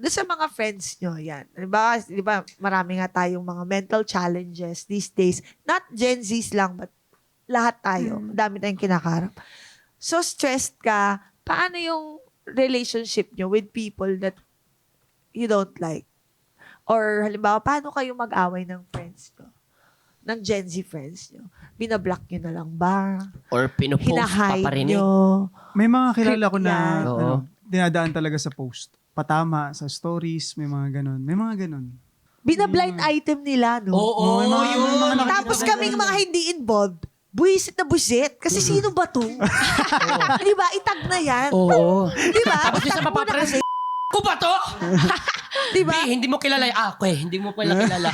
Doon sa mga friends nyo, yan. Di ba, marami nga tayong mga mental challenges these days. Not Gen Zs lang, but lahat tayo. Dami tayong kinakaharap. So, stressed ka, paano yung relationship nyo with people that you don't like? Or, halimbawa, paano kayo mag-away ng friends nyo? Ng Gen Z friends nyo? Binablock nyo na lang ba? Or pinupost Hinahide paparinig. nyo? May mga kilala ko na Yan. Oo. dinadaan talaga sa post. Patama, sa stories, may mga ganon. May mga ganon. Binablind item nila, no? Oo, may mga- yun. may mga nakikita Tapos ko kaming ganun. mga hindi involved, buwisit na buwisit. Kasi sino ba to? Di ba? Itag na yan. Oo. Di ba? Tapos isa Itag mo na mapaparin. kasi. Ko ba to? Di ba? Hindi mo kilala. Hindi mo pala kilala.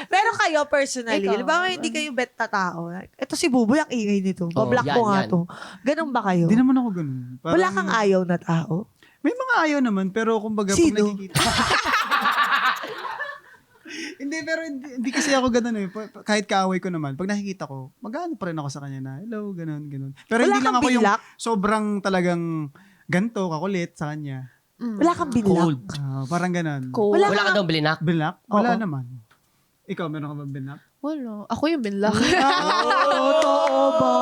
Pero kayo, personally, Ikaw. halimbawa hindi kayo bet na tao. Ito si Buboy, ang ingay nito. Bablock yan, ko nga yan. to. Ganun ba kayo? Hindi naman ako ganon. Parang- Wala kang ayaw na tao? May mga ayaw naman, pero kumbaga Sino? pag nakikita. Hindi, pero hindi kasi ako ganun eh. Kahit kaaway ko naman, pag nakikita ko, mag-ano pa rin ako sa kanya na, hello, ganun, ganun. Pero Wala hindi lang kang ako yung binlock? sobrang talagang ganto, kakulit sa kanya. Wala kang binlock? Cold. Parang ganun. Cool. Wala Wala ka ka- daw blinak. Binlock? Wala Oo. naman. Ikaw, meron ka ba binlock? Wala. Ako yung binlock. Totoo ba?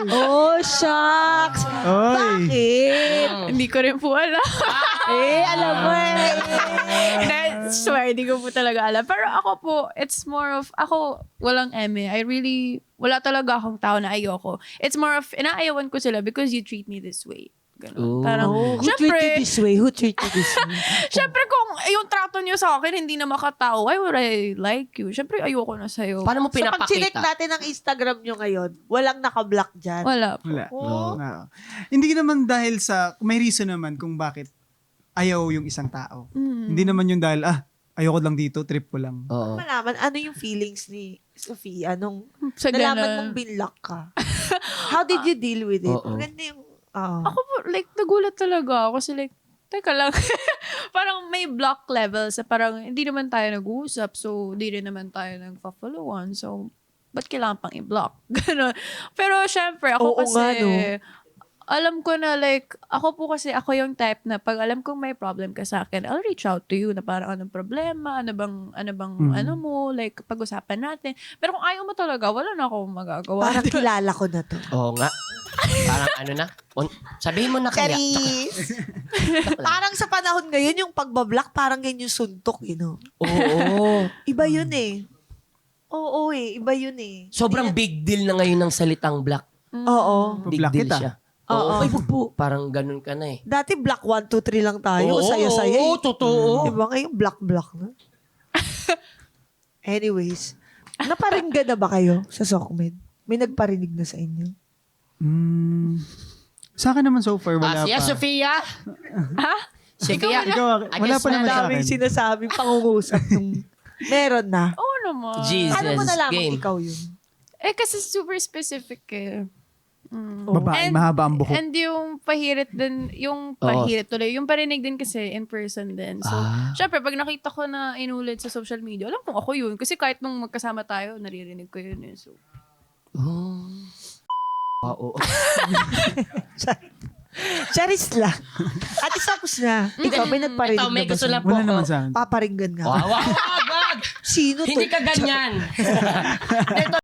Oh, shucks. Oy! Bakit? Hindi ko rin po alam. Alam mo eh. Swear, hindi ko po talaga alam. Pero ako po, it's more of, ako, walang eme. Wala talaga akong tao na ayoko. It's more of, inaayawan ko sila because you treat me this way. Ganun. Ooh. Parang, Oh, who treat you syempre, this way? Who treat you this way? syempre kung yung trato niyo sa akin hindi na makatao, why would I like you? Syempre, ayoko na sa'yo. Paano mo So pag chinek pinapakita? natin ang Instagram nyo ngayon, walang nakablock dyan. Wala po. Wala. Oh. No. Hindi naman dahil sa, may reason naman kung bakit ayaw yung isang tao. Hindi naman yung dahil, ayoko lang dito, trip ko lang. Oo. Malaman, ano yung feelings ni Sofia nung Sa nalaman ganun. mong binlock ka? How did you deal with it? Oo. Maganda yung, oo. Ako po, like, nagulat talaga ako. Kasi like, teka lang. Parang may block level sa parang hindi naman tayo nag-uusap. So, hindi rin naman tayo nag-followan. So, ba't kailangan pang i-block? Ganon. Pero, syempre, ako Oo kasi, nga, no? alam ko na like, ako po kasi, ako yung type na pag alam kong may problem ka sa akin, I'll reach out to you na parang anong problema, ano bang, ano mo, like, pag-usapan natin. Pero kung ayaw mo talaga, wala na akong magagawa. Parang kilala ko na to. Oo nga. Parang ano na. Sabihin mo na kaya. Charis! Parang sa panahon ngayon, yung pagbablock, parang ganyan yung suntok, you know? Oo. Iba yun eh. Oo eh, iba yun eh. Sobrang big deal na ngayon ng salitang black. Oo. Big Black deal kita. siya. Oo. Oo. Ay, wag po. Parang ganun ka na eh. Dati block 1, 2, 3 lang tayo. Oo, Saya-saya oo, eh. totoo. Diba ngayon block na? Anyways, naparinggan na ba kayo sa Sokmed? May nagparinig na sa inyo? Sa akin naman so far, wala Siya, pa. Sofia. Ha? Sige. Ikaw, I wala guess pa naman na sa Daming akin. sinasabing pangungusap nung meron na. Oo naman. Jesus. Ano mo nalaman game. ikaw yun? Kasi super specific eh. Babae, mahaba ang buhok. And yung pahirit din, yung pahirit tuloy, yung parinig din kasi in person din. So, syempre, pag nakita ko na inulit sa social media, alam kong ako yun. Kasi kahit nung magkasama tayo, naririnig ko yun eh. So, Oo. Charis lang. At tapos na. Ikaw, may nagparinig Ito, may na ba gusto sa'yo? lang po Wala ako. naman sa akin. Paparinggan nga. Wag. Sino to? Hindi ka ganyan. Ito,